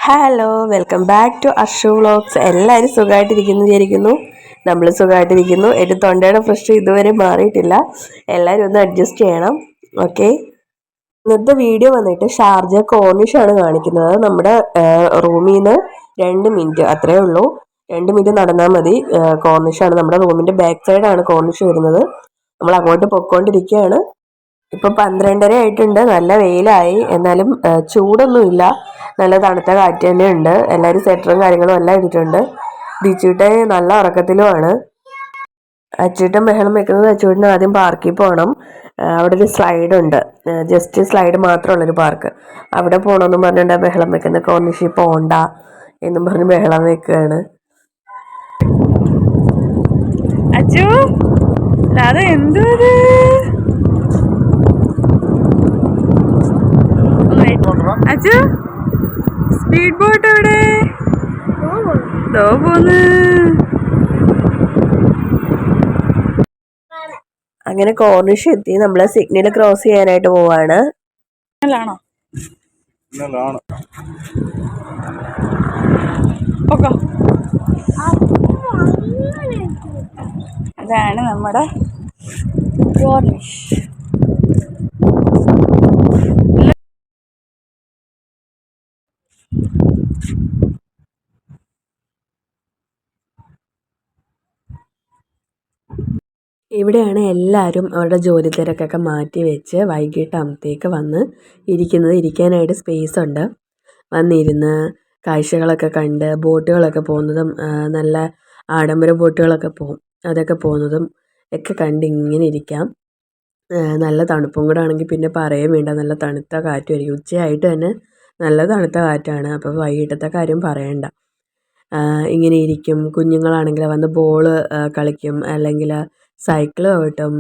Hello, welcome back to Ashu vlogs. എല്ലാവരും സുഖമായിട്ടിരിക്കുന്നു വിചാരിക്കുന്നു. നമ്മൾ സുഖമായിട്ടിരിക്കുന്നു. എൻ്റെ തൊണ്ടയുടെ പ്രശ്നം ഇതുവരെ മാറിയിട്ടില്ല. എല്ലാവരും ഒന്ന് അഡ്ജസ്റ്റ് ചെയ്യണം. ഓക്കെ, ഇന്നത്തെ വീഡിയോ വന്നിട്ട് ഷാർജ കോർണിഷാണ് കാണിക്കുന്നത്. നമ്മുടെ റൂമിൽ നിന്ന് 2 മിനിറ്റ് അത്രയേ ഉള്ളൂ. 2 മിനിറ്റ് നടന്നാൽ മതി. കോർണിഷാണ് നമ്മുടെ റൂമിൻ്റെ ബാക്ക് സൈഡാണ് കോർണിഷ് വരുന്നത്. നമ്മൾ അങ്ങോട്ട് പൊയ്ക്കൊണ്ടിരിക്കുകയാണ്. ഇപ്പൊ 12:30 ആയിട്ടുണ്ട്. നല്ല വെയിലായി, എന്നാലും ചൂടൊന്നുമില്ല. നല്ല തണുത്ത കാറ്റ് തന്നെ ഉണ്ട്. എല്ലാവരും സ്വെറ്ററും കാര്യങ്ങളും എല്ലാം ഇട്ടിട്ടുണ്ട്. ദിച്ചുട്ടൻ നല്ല ഉറക്കത്തിലുമാണ്. അച്ചൂട്ടൻ ബഹളം വെക്കുന്നത് അച്ചൂട്ടന് ആദ്യം പാർക്കിൽ പോകണം. അവിടെ ഒരു സ്ലൈഡ് ഉണ്ട്, ജസ്റ്റ് സ്ലൈഡ് മാത്രമുള്ളൊരു പാർക്ക്. അവിടെ പോകണമെന്നും പറഞ്ഞിട്ട് ബഹളം വെക്കുന്ന. കോർണിഷിൽ പോകണ്ട എന്നും പറഞ്ഞ് ബഹളം വെക്കുകയാണ്. അച്ചു എന്തോ അച്ചു സ്പീഡ് ബോട്ട് എവിടെ പോന്ന്? അങ്ങനെ കോർണിഷ് എത്തി. നമ്മള് സിഗ്നൽ ക്രോസ് ചെയ്യാനായിട്ട് പോവാണ്. അതാണ് നമ്മുടെ കോർണിഷ്. ഇവിടെയാണ് എല്ലാവരും അവരുടെ ജോലി തിരക്കൊക്കെ മാറ്റി വെച്ച് വൈകിട്ടാകുമ്പോഴത്തേക്ക് വന്ന് ഇരിക്കുന്നത്. ഇരിക്കാനായിട്ട് സ്പേസ് ഉണ്ട്. വന്നിരുന്ന് കാഴ്ചകളൊക്കെ കണ്ട് ബോട്ടുകളൊക്കെ പോകുന്നതും നല്ല ആഡംബര ബോട്ടുകളൊക്കെ പോകും, അതൊക്കെ പോകുന്നതും ഒക്കെ കണ്ട് ഇങ്ങനെ ഇരിക്കാം. നല്ല തണുപ്പും കൂടെ ആണെങ്കിൽ പിന്നെ പറയും വേണ്ട. നല്ല തണുത്ത കാറ്റുമായിരിക്കും. ഉച്ചയായിട്ട് തന്നെ നല്ല തണുത്ത കാറ്റാണ്. അപ്പോൾ വൈകിട്ടത്തെ കാര്യം പറയണ്ട. ഇങ്ങനെ ഇരിക്കും. കുഞ്ഞുങ്ങളാണെങ്കിൽ വന്ന് ബോള് കളിക്കും, അല്ലെങ്കിൽ സൈക്കിൾ ഓട്ടും.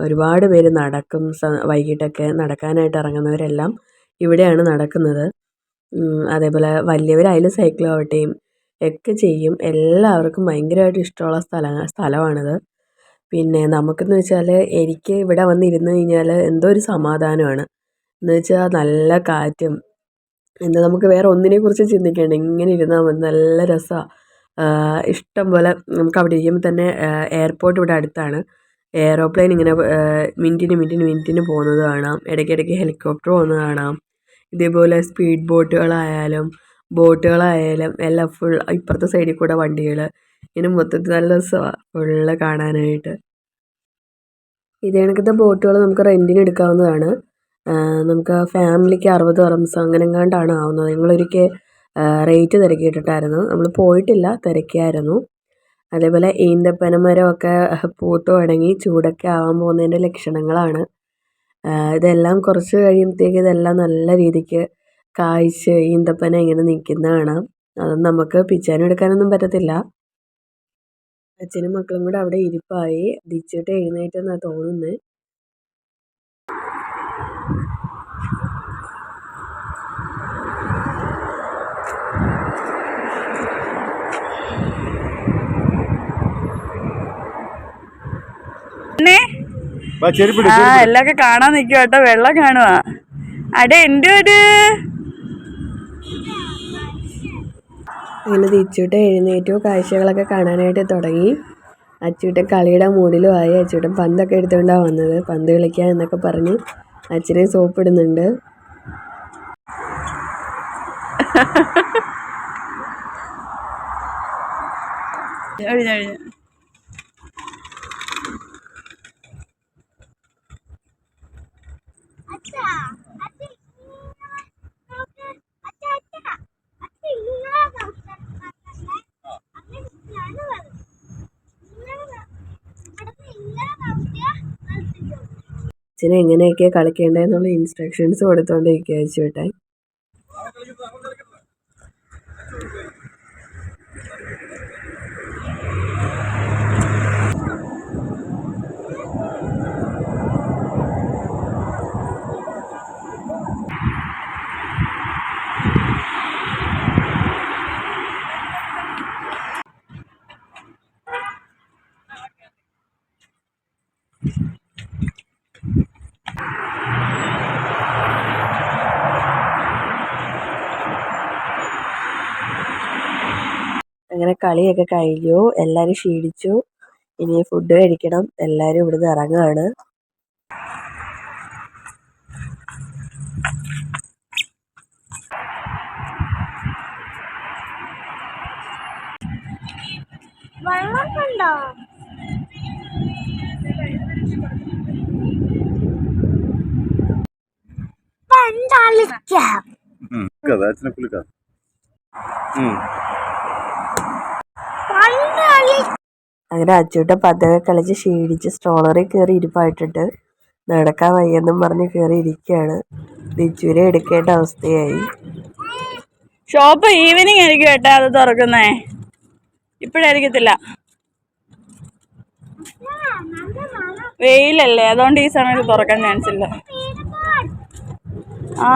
ഒരുപാട് പേര് നടക്കും. വൈകിട്ടൊക്കെ നടക്കാനായിട്ട് ഇറങ്ങുന്നവരെല്ലാം ഇവിടെയാണ് നടക്കുന്നത്. അതേപോലെ വലിയവരായാലും സൈക്കിൾ ഓട്ടുകയും ഒക്കെ ചെയ്യും. എല്ലാവർക്കും ഭയങ്കരമായിട്ട് ഇഷ്ടമുള്ള സ്ഥലമാണിത്. പിന്നെ നമുക്കെന്ന് വെച്ചാൽ, എനിക്ക് ഇവിടെ വന്നിരുന്ന് കഴിഞ്ഞാൽ എന്തോ ഒരു സമാധാനമാണ്. എന്ന് വെച്ചാൽ നല്ല കാറ്റും എന്താ, നമുക്ക് വേറെ ഒന്നിനെക്കുറിച്ച് ചിന്തിക്കേണ്ട. ഇങ്ങനെ ഇരുന്നാൽ മതി, നല്ല രസമാണ്. ഇഷ്ടം പോലെ നമുക്ക് അവിടെ ഇരിക്കുമ്പോൾ തന്നെ എയർപോർട്ട് ഇവിടെ അടുത്താണ്. എയറോപ്ലെയിൻ ഇങ്ങനെ മിനിറ്റിന് പോകുന്നത് കാണാം. ഇടയ്ക്കിടയ്ക്ക് ഹെലികോപ്റ്റർ പോകുന്നത് കാണാം. ഇതേപോലെ സ്പീഡ് ബോട്ടുകളായാലും എല്ലാം ഫുൾ. ഇപ്പുറത്തെ സൈഡിൽ കൂടെ വണ്ടികൾ. ഇങ്ങനെ മൊത്തത്തിൽ നല്ല രസമാണ് ഫുള്ള് കാണാനായിട്ട്. ഇതേ കണക്കത്തെ ബോട്ടുകൾ നമുക്ക് റെൻറ്റിന് എടുക്കാവുന്നതാണ്. നമുക്ക് ഫാമിലിക്ക് 60 dirhams അങ്ങനെ എങ്ങാണ്ടാണ് ആവുന്നത്. ഞങ്ങളൊരിക്കൽ റേറ്റ് തിരക്കിയിട്ടിട്ടായിരുന്നു. നമ്മൾ പോയിട്ടില്ല, തിരക്കിയായിരുന്നു. അതേപോലെ ഈന്തപ്പനമരമൊക്കെ പൂത്ത് തുടങ്ങി ചൂടൊക്കെ ആവാൻ പോകുന്നതിൻ്റെ ലക്ഷണങ്ങളാണ്. ഇതെല്ലാം കുറച്ച് കഴിയുമ്പോഴത്തേക്ക് ഇതെല്ലാം നല്ല രീതിക്ക് കായ്ച്ച് ഈന്തപ്പന ഇങ്ങനെ നിൽക്കുന്ന കാണാം. അതൊന്നും നമുക്ക് പിച്ചാനും എടുക്കാനൊന്നും പറ്റത്തില്ല. അച്ഛനും മക്കളും കൂടെ അവിടെ ഇരിപ്പായി. ദിച്ചിട്ട് എഴുന്നേറ്റെന്നാണ് തോന്നുന്നത്. എല്ലൊക്കെ കാണാൻ നിൽക്കുക കേട്ടോ. വെള്ളം കാണുവാ. അടെ എൻ്റെ ഒരു അങ്ങനെ തിരിച്ചിട്ട് എഴുന്നേറ്റു. കാഴ്ചകളൊക്കെ കാണാനായിട്ട് തുടങ്ങി. അച്ചൂട്ടൻ കളിയുടെ മൂഡിലുമായി. അച്ചൂട്ടൻ പന്തൊക്കെ എടുത്തുകൊണ്ടാണ് വന്നത്. പന്ത് കളിക്കുക എന്നൊക്കെ പറഞ്ഞ് അച്ഛനെ സോപ്പിടുന്നുണ്ട്. അച്ഛനെ എങ്ങനെയൊക്കെയാണ് കളിക്കേണ്ടതെന്നുള്ള ഇൻസ്ട്രക്ഷൻസ് കൊടുത്തുകൊണ്ടിരിക്കുക അച്ചൂട്ടൻ. അങ്ങനെ കളിയൊക്കെ കഴിഞ്ഞു, എല്ലാവരും ക്ഷീണിച്ചു. ഇനി ഫുഡ് കഴിക്കണം. എല്ലാവരും ഇവിടുന്ന് ഇറങ്ങുകയാണ്. അങ്ങനെ അച്ചൂട്ട പതൊക്കെ കളിച്ച് ക്ഷീണിച്ച് സ്ട്രോളറിൽ കയറി ഇരിപ്പായിട്ടിട്ട് നടക്കാൻ വയ്യെന്നും പറഞ്ഞ് കയറി ഇരിക്കുകയാണ്. ദിച്ചുവിനെ എടുക്കേണ്ട അവസ്ഥയായി. ഷോപ്പ് ഈവനിങ് ആയിരിക്കും കേട്ടാ അത് തുറക്കുന്നേ, ഇപ്പോഴായിരിക്കത്തില്ല. വെയിലല്ലേ, അതുകൊണ്ട് ഈ സമയത്ത് തുറക്കാൻ ചാൻസ് ഇല്ല. ആ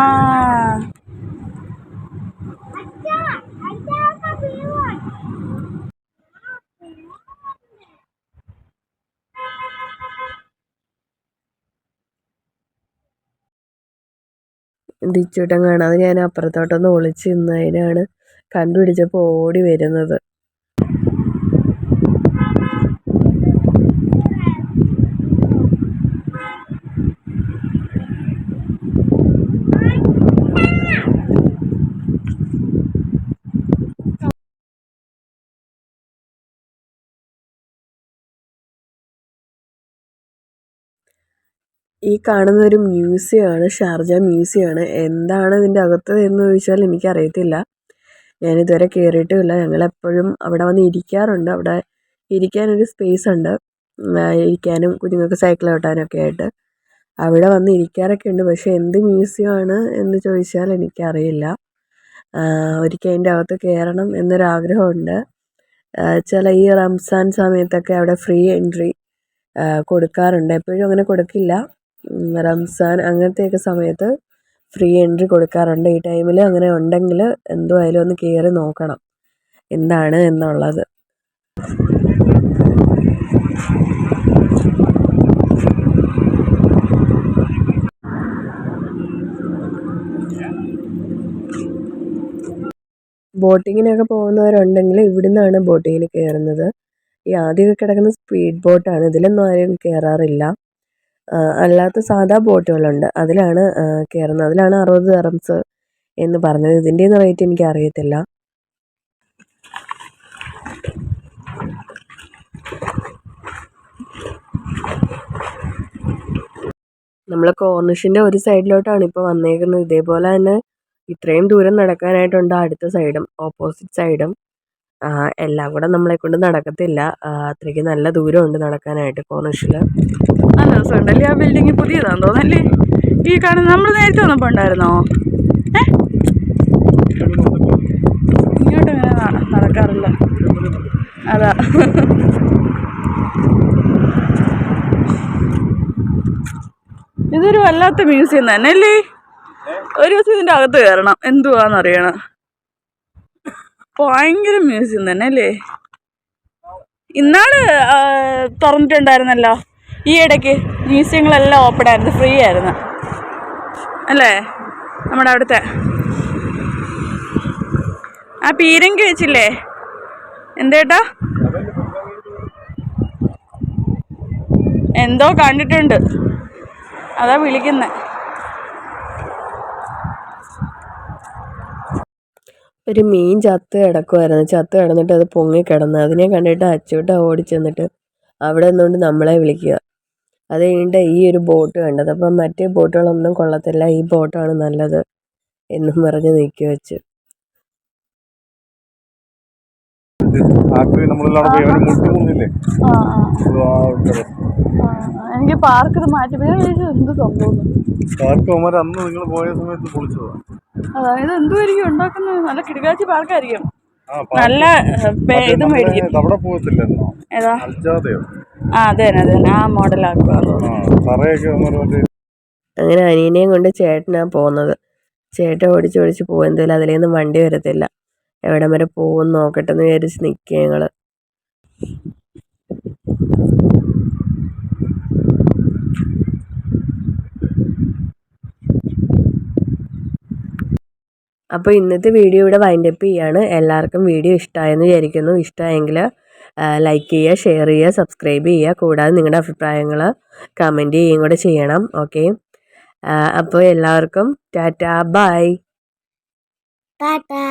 ദിച്ചൂട്ടൻ കാണാതെ ഞാൻ അപ്പുറത്തോട്ടൊന്ന് ഒളിച്ച് നിന്നതിനാണ് കണ്ടുപിടിച്ചപ്പോൾ ഓടി വരുന്നത്. ഈ കാണുന്ന ഒരു മ്യൂസിയമാണ്, ഷാർജ മ്യൂസിയമാണ്. എന്താണ് ഇതിൻ്റെ അകത്ത് എന്ന് ചോദിച്ചാൽ എനിക്കറിയത്തില്ല. ഞാനിതുവരെ കയറിയിട്ടുമില്ല. ഞങ്ങളെപ്പോഴും അവിടെ വന്ന് ഇരിക്കാറുണ്ട്. അവിടെ ഇരിക്കാനൊരു സ്പേസ് ഉണ്ട്, ഇരിക്കാനും കുഞ്ഞുങ്ങൾക്ക് സൈക്കിൾ ഓട്ടാനൊക്കെ ആയിട്ട് അവിടെ വന്ന് ഇരിക്കാറൊക്കെ ഉണ്ട്. പക്ഷേ എന്ത് മ്യൂസിയമാണ് എന്ന് ചോദിച്ചാൽ എനിക്കറിയില്ല. ഒരിക്കൽ അതിൻ്റെ അകത്ത് കയറണം എന്നൊരാഗ്രഹമുണ്ട്. ചില ഈ റംസാൻ സമയത്തൊക്കെ അവിടെ ഫ്രീ എൻട്രി കൊടുക്കാറുണ്ട്. എപ്പോഴും അങ്ങനെ കൊടുക്കില്ല. റംസാൻ അങ്ങനത്തെയൊക്കെ സമയത്ത് ഫ്രീ എൻട്രി കൊടുക്കാറുണ്ട്. ഈ ടൈമിൽ അങ്ങനെ ഉണ്ടെങ്കിൽ എന്തായാലും ഒന്ന് കയറി നോക്കണം എന്താണ് എന്നുള്ളത്. ബോട്ടിങ്ങിനൊക്കെ പോകുന്നവരുണ്ടെങ്കിൽ ഇവിടുന്നാണ് ബോട്ടിങ്ങിന് കയറുന്നത്. ഈ ആദ്യമൊക്കെ കിടക്കുന്ന സ്പീഡ് ബോട്ടാണ്, ഇതിലൊന്നും ആരും കയറാറില്ല. അല്ലാത്ത സാധാ ബോട്ടുകളുണ്ട്, അതിലാണ് കയറുന്നത്. അതിലാണ് 60 ദിർഹംസ് എന്ന് പറഞ്ഞത്. ഇതിൻ്റെ റേറ്റ് എനിക്ക് അറിയത്തില്ല. നമ്മൾ കോർണിഷിൻ്റെ ഒരു സൈഡിലോട്ടാണ് ഇപ്പോൾ വന്നേക്കുന്നത്. ഇതേപോലെ തന്നെ ഇത്രയും ദൂരം നടക്കാനായിട്ടുണ്ട് അടുത്ത സൈഡും ഓപ്പോസിറ്റ് സൈഡും. എല്ലാം കൂടെ നമ്മളെ കൊണ്ട് നടക്കത്തില്ല, അത്രയ്ക്ക് നല്ല ദൂരമുണ്ട് നടക്കാനായിട്ട് കോർണിഷിൽ. നല്ല രസമുണ്ടല്ലേ ആ ബിൽഡിങ്, പുതിയതാന്ന് തോന്നല്ലേ ഈ കാണുന്നത്. നമ്മൾ നേരത്തെ വന്നപ്പോൾ ഉണ്ടായിരുന്നോ? ഇങ്ങോട്ട് ഇങ്ങനെ നടക്കാറില്ല, അതാ. ഇതൊരു വല്ലാത്ത മ്യൂസിയം തന്നെ അല്ലേ. ഒരു ദിവസം ഇതിൻ്റെ അകത്ത് കയറണം, എന്തുവാന്നറിയണം. ഭയങ്കര മ്യൂസിയം തന്നെ അല്ലേ. ഇന്നാള് തുറന്നിട്ടുണ്ടായിരുന്നല്ലോ ഈ ഇടയ്ക്ക്. മ്യൂസിയങ്ങളെല്ലാം ഓപ്പൺ ആയിരുന്നു, ഫ്രീ ആയിരുന്നു അല്ലേ നമ്മുടെ അവിടുത്തെ. ആ പീരങ്കി വെച്ചില്ലേ, എന്തേട്ടാ എന്തോ കണ്ടിട്ടുണ്ട്, അതാ വിളിക്കുന്നത്. ഒരു മീൻ ചത്ത് കിടക്കുമായിരുന്നു. ചത്ത് കിടന്നിട്ട് അത് പൊങ്ങിക്കിടന്ന് അതിനെ കണ്ടിട്ട് അച്ചൂട്ട ഓടിച്ചെന്നിട്ട് അവിടെ നിന്നുകൊണ്ട് നമ്മളെ വിളിക്കുക. അത് കഴിഞ്ഞിട്ട് ഈ ഒരു ബോട്ട് കണ്ടത്. അപ്പം മറ്റേ ബോട്ടുകളൊന്നും കൊള്ളത്തില്ല, ഈ ബോട്ടാണ് നല്ലത് എന്നും പറഞ്ഞ് നീക്കി വെച്ച്. എനിക്ക് പാർക്ക് മാറ്റി എന്ത് സംഭവം. അന്ന് നിങ്ങൾ പോയ സമയത്ത് പൊളിച്ചതാണ്. അതായത് എന്തുമായിരിക്കും ഉണ്ടാക്കുന്നത്, നല്ല കിടക്കാച്ചി പാർക്കായിരിക്കും. നല്ല ഇത് മേടിക്കും. ഏതാ? അതെ ആ മോഡലാക്കുക. അങ്ങനെ അനിയനെയും കൊണ്ട് ചേട്ടനാണ് പോകുന്നത്. ചേട്ടൻ ഓടിച്ച് പോകും. എന്തായാലും അതിലേന്ന് വണ്ടി വരത്തില്ല. എവിടം വരെ പോകും നോക്കട്ടെ എന്ന് വിചാരിച്ച് നിൽക്കുക ഞങ്ങൾ. അപ്പോൾ ഇന്നത്തെ വീഡിയോ ഇവിടെ വൈൻഡപ്പ് ചെയ്യാണ്. എല്ലാവർക്കും വീഡിയോ ഇഷ്ടമായെന്ന് വിചാരിക്കുന്നു. ഇഷ്ടമായെങ്കിൽ ലൈക്ക് ചെയ്യുക, ഷെയർ ചെയ്യുക, സബ്സ്ക്രൈബ് ചെയ്യുക. കൂടാതെ നിങ്ങളുടെ അഭിപ്രായങ്ങൾ കമൻറ്റ് ചെയ്യുകയും കൂടെ ചെയ്യണം. ഓക്കെ, അപ്പോൾ എല്ലാവർക്കും ടാറ്റാ, ബൈ. ടാറ്റാ.